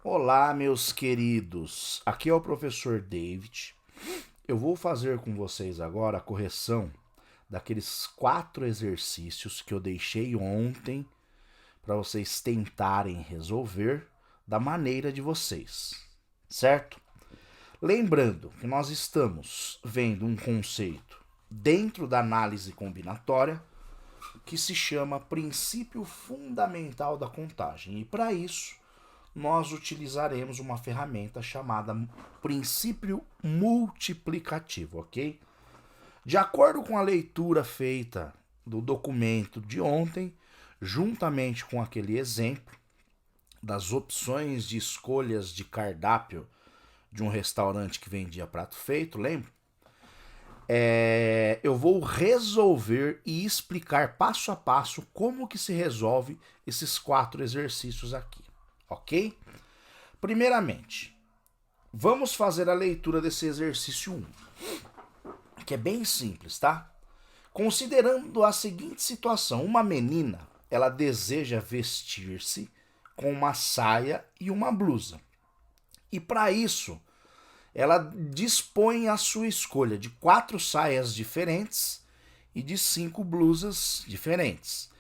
Olá, meus queridos. Aqui é o professor David. Eu vou fazer com vocês agora a correção daqueles 4 exercícios que eu deixei ontem para vocês tentarem resolver da maneira de vocês, certo? Lembrando que nós estamos vendo um conceito dentro da análise combinatória que se chama princípio fundamental da contagem. E para isso, nós utilizaremos uma ferramenta chamada princípio multiplicativo, ok? De acordo com a leitura feita do documento de ontem, juntamente com aquele exemplo das opções de escolhas de cardápio de um restaurante que vendia prato feito, lembra? Eu vou resolver e explicar passo a passo como que se resolve esses 4 exercícios aqui, ok? Primeiramente, vamos fazer a leitura desse exercício 1, que é bem simples, tá? Considerando a seguinte situação, uma menina, ela deseja vestir-se com uma saia e uma blusa. E para isso, ela dispõe a sua escolha de 4 saias diferentes e de 5 blusas diferentes.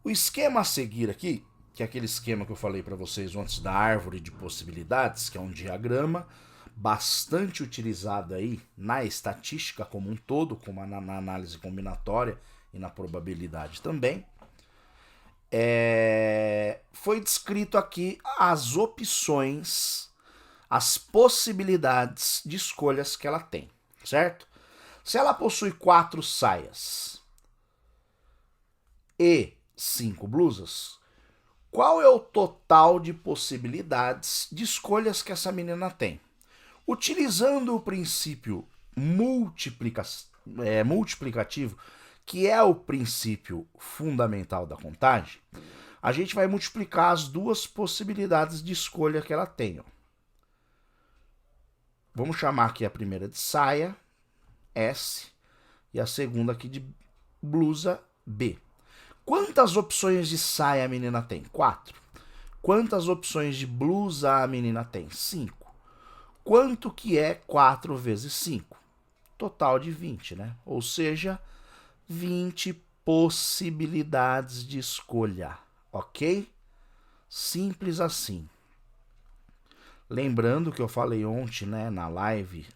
O esquema a seguir aqui, que é aquele esquema que eu falei para vocês antes da árvore de possibilidades, que é um diagrama bastante utilizado aí na estatística como um todo, como na análise combinatória e na probabilidade também. Foi descrito aqui as opções, as possibilidades de escolhas que ela tem, certo? Se ela possui 4 saias e 5 blusas, qual é o total de possibilidades de escolhas que essa menina tem? Utilizando o princípio multiplicativo, que é o princípio fundamental da contagem, a gente vai multiplicar as duas possibilidades de escolha que ela tem. Vamos chamar aqui a primeira de saia, S, e a segunda aqui de blusa, B. Quantas opções de saia a menina tem? 4. Quantas opções de blusa a menina tem? 5. Quanto que é 4 vezes 5? Total de 20, né? Ou seja, 20 possibilidades de escolha, ok? Simples assim. Lembrando que eu falei ontem, né, na live,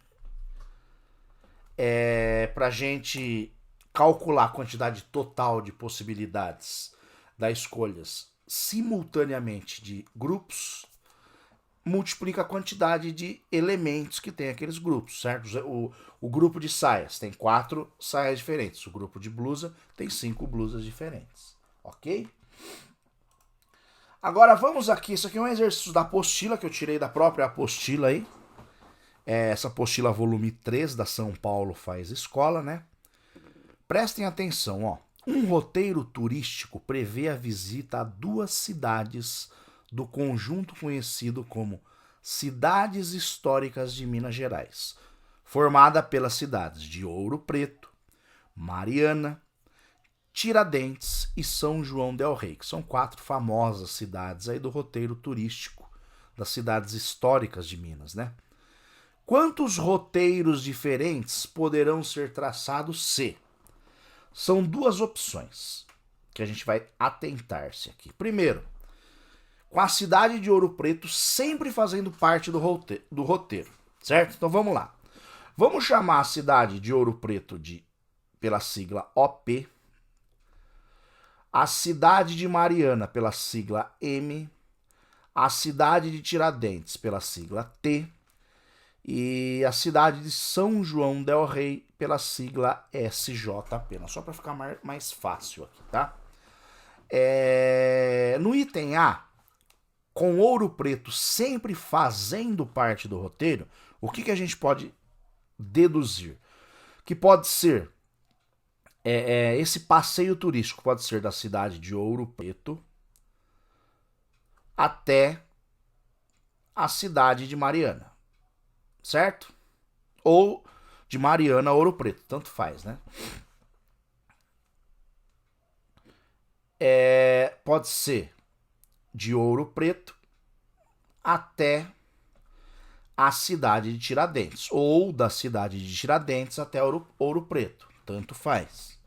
pra gente calcular a quantidade total de possibilidades das escolhas simultaneamente de grupos, multiplica a quantidade de elementos que tem aqueles grupos, certo? O grupo de saias tem 4 saias diferentes, o grupo de blusa tem 5 blusas diferentes, ok? Agora vamos aqui, isso aqui é um exercício da apostila que eu tirei da própria apostila aí. Essa apostila volume 3 da São Paulo Faz Escola, né? Prestem atenção, ó. Um roteiro turístico prevê a visita a 2 cidades do conjunto conhecido como Cidades Históricas de Minas Gerais, formada pelas cidades de Ouro Preto, Mariana, Tiradentes e São João del Rei, que são 4 famosas cidades aí do roteiro turístico das cidades históricas de Minas, né? Quantos roteiros diferentes poderão ser traçados se? São 2 opções que a gente vai atentar-se aqui. Primeiro, com a cidade de Ouro Preto sempre fazendo parte do roteiro, certo? Então vamos lá. Vamos chamar a cidade de Ouro Preto pela sigla OP, a cidade de Mariana pela sigla M, a cidade de Tiradentes pela sigla T e a cidade de São João del Rei pela sigla SJ apenas, só para ficar mais fácil aqui, tá? No item A, com Ouro Preto sempre fazendo parte do roteiro, o que a gente pode deduzir? Que pode ser esse passeio turístico pode ser da cidade de Ouro Preto até a cidade de Mariana, certo? Ou de Mariana a Ouro Preto, tanto faz, né? Pode ser de Ouro Preto até a cidade de Tiradentes, ou da cidade de Tiradentes até Ouro Preto, tanto faz.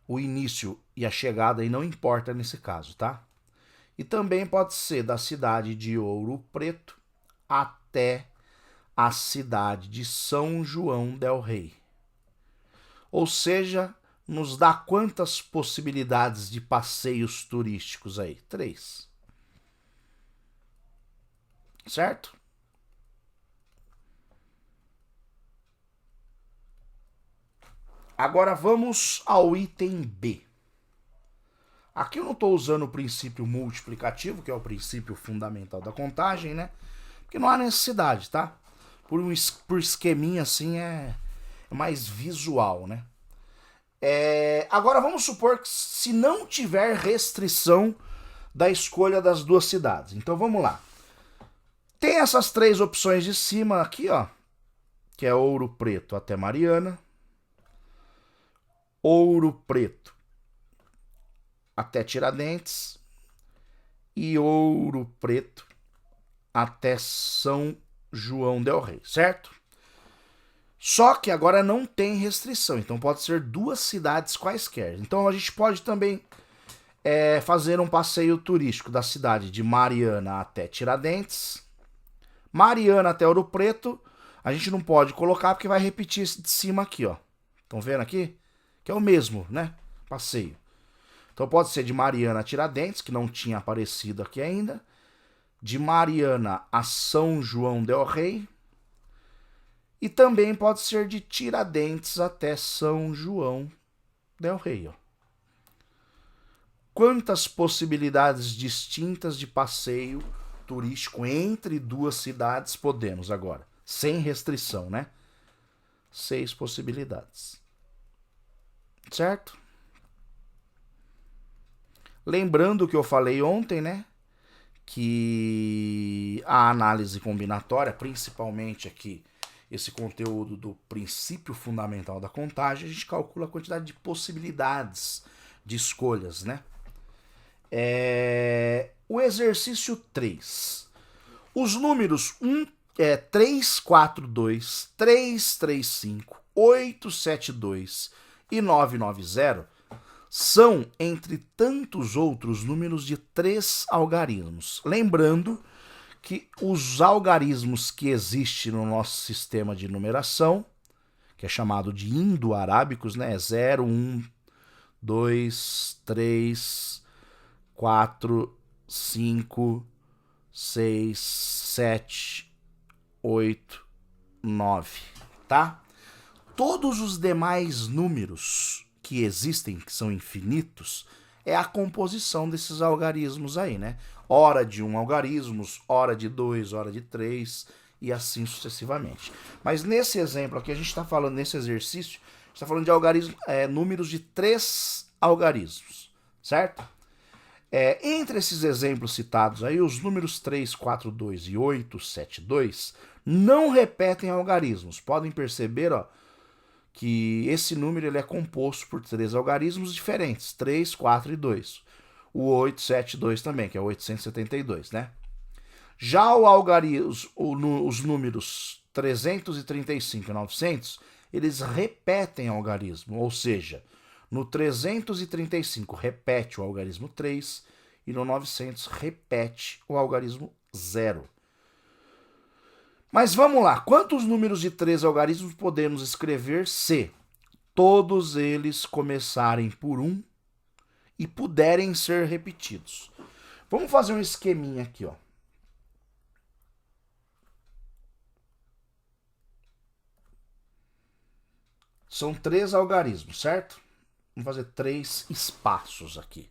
O início e a chegada aí não importa nesse caso, tá? E também pode ser da cidade de Ouro Preto até a cidade de São João del Rei. Ou seja, nos dá quantas possibilidades de passeios turísticos aí? 3. Certo? Agora vamos ao item B. Aqui eu não estou usando o princípio multiplicativo, que é o princípio fundamental da contagem, né? Porque não há necessidade, tá? Por esqueminha assim é mais visual, né? Agora vamos supor que se não tiver restrição da escolha das duas cidades. Então vamos lá. Tem essas 3 opções de cima aqui, ó, que é Ouro Preto até Mariana, Ouro Preto até Tiradentes e Ouro Preto até São João del Rei, certo? Só que agora não tem restrição, então pode ser 2 cidades quaisquer. Então a gente pode também fazer um passeio turístico da cidade de Mariana até Tiradentes, Mariana até Ouro Preto. A gente não pode colocar porque vai repetir esse de cima aqui, ó. Estão vendo aqui? Que é o mesmo, né? Passeio. Então pode ser de Mariana a Tiradentes, que não tinha aparecido aqui ainda. De Mariana a São João del Rei. E também pode ser de Tiradentes até São João del Rei. Ó. Quantas possibilidades distintas de passeio turístico entre 2 cidades podemos agora? Sem restrição, né? 6 possibilidades. Certo? Lembrando que eu falei ontem, né? Que a análise combinatória, principalmente aqui, esse conteúdo do princípio fundamental da contagem, a gente calcula a quantidade de possibilidades de escolhas, né? O exercício 3. Os números 342, 335, 872 e 990 são, entre tantos outros números, de 3 algarismos. Lembrando que os algarismos que existem no nosso sistema de numeração, que é chamado de indo-arábicos, né? 0, 1, 2, 3, 4, 5, 6, 7, 8, 9, tá? Todos os demais números que existem, que são infinitos, é a composição desses algarismos aí, né? Hora de 1 algarismos, hora de 2, hora de 3 e assim sucessivamente. Mas nesse exemplo aqui, a gente está falando, nesse exercício, a gente está falando de algarismos, números de 3 algarismos, certo? Entre esses exemplos citados aí, os números 342 e 872 não repetem algarismos. Podem perceber, ó, que esse número ele é composto por 3 algarismos diferentes, 3, 4 e 2. O 872 também, que é 872, né? Já os números 335 e 900, eles repetem algarismo, ou seja, no 335 repete o algarismo 3 e no 900 repete o algarismo 0. Mas vamos lá, quantos números de 3 algarismos podemos escrever se todos eles começarem por 1 e puderem ser repetidos? Vamos fazer um esqueminha aqui, ó. São 3 algarismos, certo? Vamos fazer 3 espaços aqui.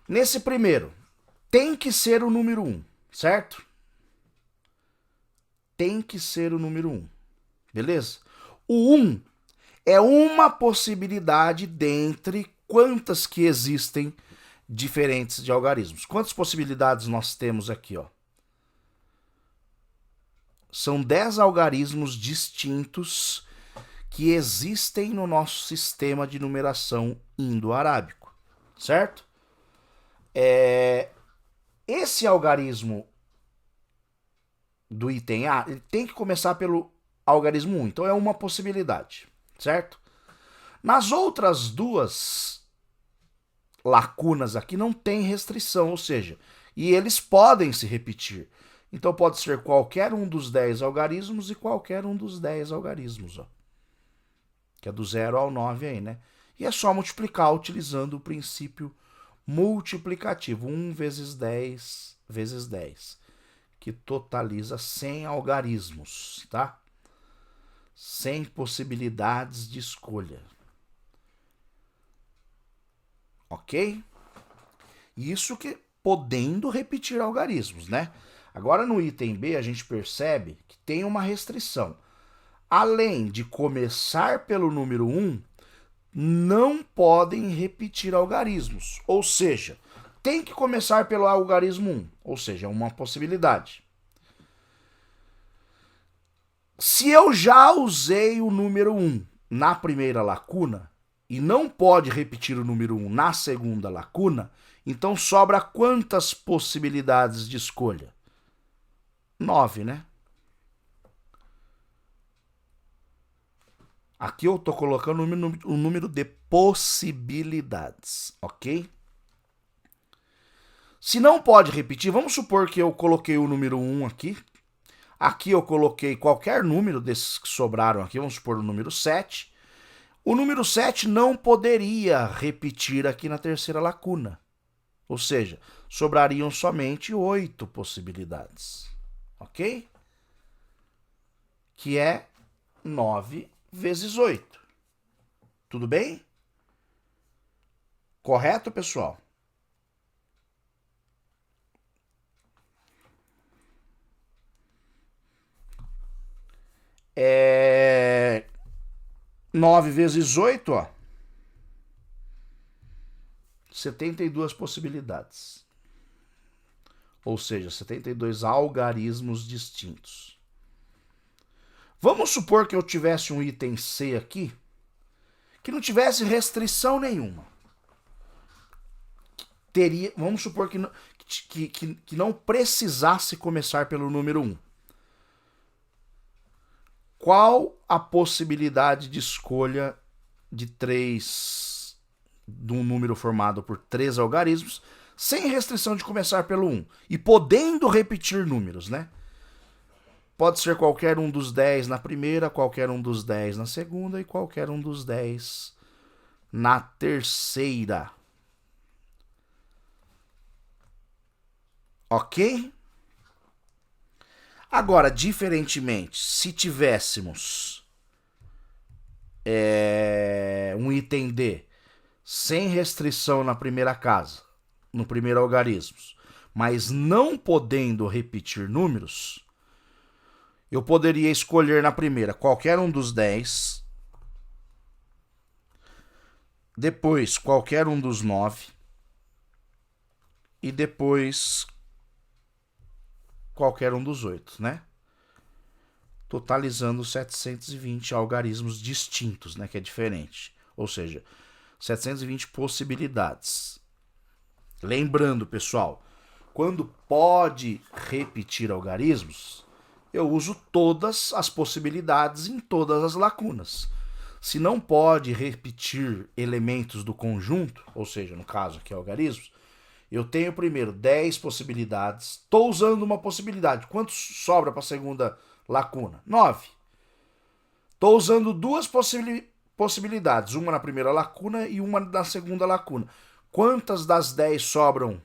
Nesse primeiro, tem que ser o número 1, certo? Tem que ser o número 1, beleza? O 1 é uma possibilidade dentre quantas que existem diferentes de algarismos. Quantas possibilidades nós temos aqui, ó? São 10 algarismos distintos que existem no nosso sistema de numeração indo-arábico, certo? esse algarismo do item A, ele tem que começar pelo algarismo 1. Então é uma possibilidade, certo? Nas outras duas lacunas aqui não tem restrição, ou seja, e eles podem se repetir. Então pode ser qualquer um dos 10 algarismos e qualquer um dos 10 algarismos, ó. Que é do 0 ao 9 aí, né? E é só multiplicar utilizando o princípio multiplicativo. 1 vezes 10 vezes 10, que totaliza 100 algarismos, tá? 100 possibilidades de escolha. Ok? Isso que podendo repetir algarismos, né? Agora no item B a gente percebe que tem uma restrição. Além de começar pelo número 1, não podem repetir algarismos. Ou seja, tem que começar pelo algarismo 1, ou seja, uma possibilidade. Se eu já usei o número 1 na primeira lacuna e não pode repetir o número 1 na segunda lacuna, então sobra quantas possibilidades de escolha? 9, né? Aqui eu estou colocando o número de possibilidades, ok? Se não pode repetir, vamos supor que eu coloquei o número 1 aqui. Aqui eu coloquei qualquer número desses que sobraram aqui, vamos supor o número 7. O número 7 não poderia repetir aqui na terceira lacuna. Ou seja, sobrariam somente 8 possibilidades, ok? Que é 9 vezes 8. Tudo bem? Correto, pessoal? É 9 vezes 8, ó. 72 possibilidades. Ou seja, 72 algarismos distintos. Vamos supor que eu tivesse um item C aqui que não tivesse restrição nenhuma. Vamos supor que não precisasse começar pelo número 1. Qual a possibilidade de escolha de um número formado por 3 algarismos, sem restrição de começar pelo 1 e podendo repetir números, né? Pode ser qualquer um dos 10 na primeira, qualquer um dos 10 na segunda e qualquer um dos 10 na terceira. Ok? Agora, diferentemente, se tivéssemos um item D sem restrição na primeira casa, no primeiro algarismo, mas não podendo repetir números, eu poderia escolher na primeira qualquer um dos 10, depois qualquer um dos 9 e depois qualquer um dos 8, né? Totalizando 720 algarismos distintos, né? Que é diferente. Ou seja, 720 possibilidades. Lembrando, pessoal, quando pode repetir algarismos, eu uso todas as possibilidades em todas as lacunas. Se não pode repetir elementos do conjunto, ou seja, no caso aqui algarismos, eu tenho primeiro 10 possibilidades, estou usando uma possibilidade. Quanto sobra para a segunda lacuna? 9. Estou usando duas possibilidades, uma na primeira lacuna e uma na segunda lacuna. Quantas das 10 sobram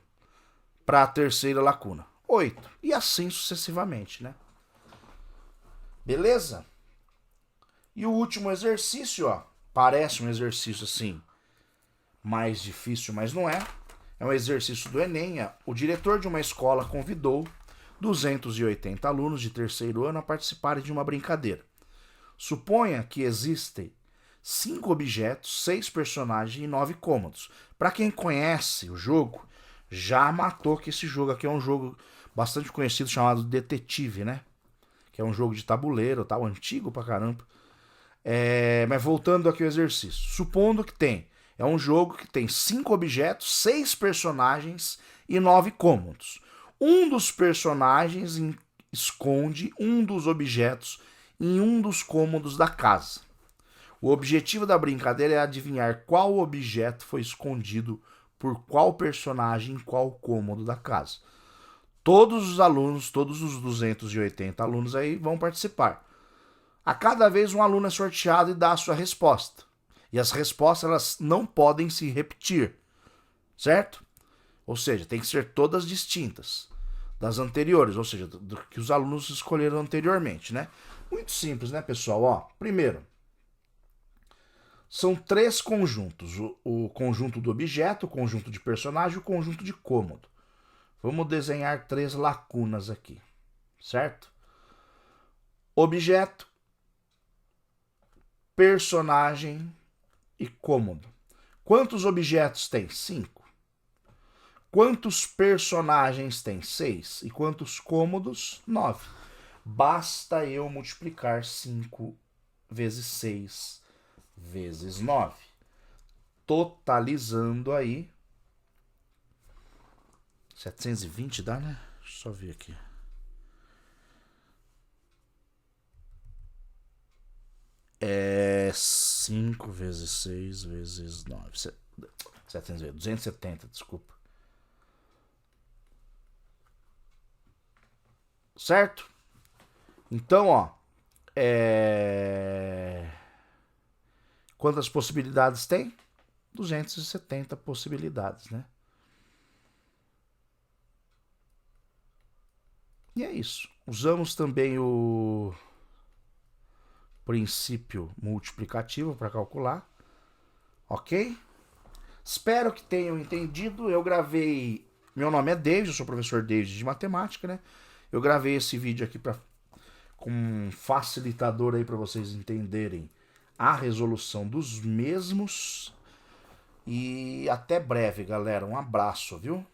para a terceira lacuna? 8. E assim sucessivamente, né? Beleza? E o último exercício, ó, parece um exercício assim mais difícil, mas não é. É um exercício do Enem. O diretor de uma escola convidou 280 alunos de terceiro ano a participarem de uma brincadeira. Suponha que existem 5 objetos, 6 personagens e 9 cômodos. Para quem conhece o jogo, já matou que esse jogo aqui é um jogo bastante conhecido chamado Detetive, né? Que é um jogo de tabuleiro, tal, antigo pra caramba. Mas voltando aqui ao exercício. Supondo que é um jogo que tem 5 objetos, 6 personagens e 9 cômodos. Um dos personagens esconde um dos objetos em um dos cômodos da casa. O objetivo da brincadeira é adivinhar qual objeto foi escondido por qual personagem em qual cômodo da casa. Todos os alunos, todos os 280 alunos aí vão participar. A cada vez um aluno é sorteado e dá a sua resposta. E as respostas elas não podem se repetir, certo? Ou seja, tem que ser todas distintas das anteriores, ou seja, do que os alunos escolheram anteriormente, né? Muito simples, né, pessoal? Ó, primeiro, são 3 conjuntos: o conjunto do objeto, o conjunto de personagem e o conjunto de cômodo. Vamos desenhar 3 lacunas aqui, certo? Objeto, personagem e cômodo. Quantos objetos tem? 5. Quantos personagens tem? 6. E quantos cômodos? 9. Basta eu multiplicar 5 vezes 6 vezes 9. Totalizando aí 720 dá, né? Deixa eu só ver aqui. É 5 vezes 6 vezes 9. 270, desculpa. Certo? Então, ó. Quantas possibilidades tem? 270 possibilidades, né? E é isso. Usamos também o princípio multiplicativo para calcular. Ok? Espero que tenham entendido. Eu gravei. Meu nome é David, eu sou professor David de matemática, né? Eu gravei esse vídeo aqui com um facilitador aí para vocês entenderem a resolução dos mesmos. E até breve, galera. Um abraço, viu?